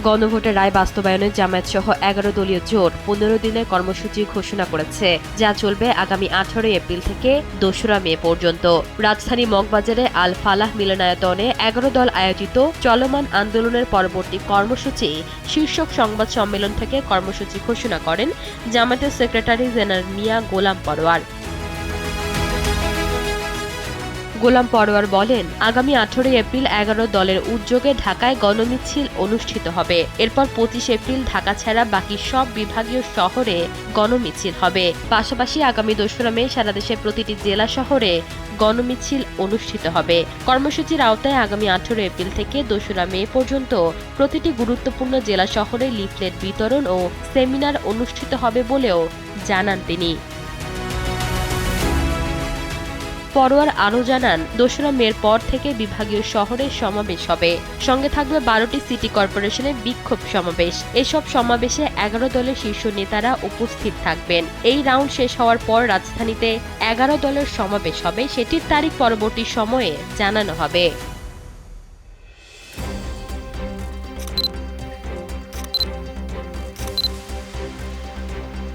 গণভোটের রায় বাস্তবায়নে জামায়াত সহ 11 দলীয় জোট 15 দিনের কর্মসূচি ঘোষণা করেছে, যা চলবে আগামী 18 এপ্রিল থেকে 2 মে পর্যন্ত। রাজধানী মগবাজারে আল ফালাহ মিলনায়তনে 11 দল আয়োজিত চলমান আন্দোলনের পরবর্তী কর্মসূচি শীর্ষক সংবাদ সম্মেলন থেকে কর্মসূচি ঘোষণা করেন জামায়াতের সেক্রেটারি জেনারেল মিয়া গোলাম পরোয়ার। গোলাম পরোয়ার বলেন, আগামী 18 এপ্রিল 11 দলের উদ্যোগে ঢাকায় গণমিছিল অনুষ্ঠিত হবে। এরপর 25 এপ্রিল ঢাকা ছাড়া বাকি সব বিভাগীয় শহরে গণমিছিল হবে। পাশাপাশি আগামী 2 মে সারা দেশের প্রতিটি জেলা শহরে গণমিছিল অনুষ্ঠিত হবে। কর্মসূচির আওতায় আগামী 18 এপ্রিল থেকে 2 মে পর্যন্ত প্রতিটি গুরুত্বপূর্ণ জেলা শহরে লিফলেট বিতরণ ও সেমিনার অনুষ্ঠিত হবে বলেও জানান তিনি। পরোয়ার আরও জানান, 2 মের পর থেকে বিভাগীয় শহরে সমাবেশ হবে। সঙ্গে থাকবে 12টি সিটি কর্পোরেশনের বিক্ষোভ সমাবেশ। এসব সমাবেশে 11 দলের শীর্ষ নেতারা উপস্থিত থাকবেন। এই রাউন্ড শেষ হওয়ার পর রাজধানীতে 11 দলের সমাবেশ হবে, সেটির তারিখ পরবর্তী সময়ে জানানো হবে।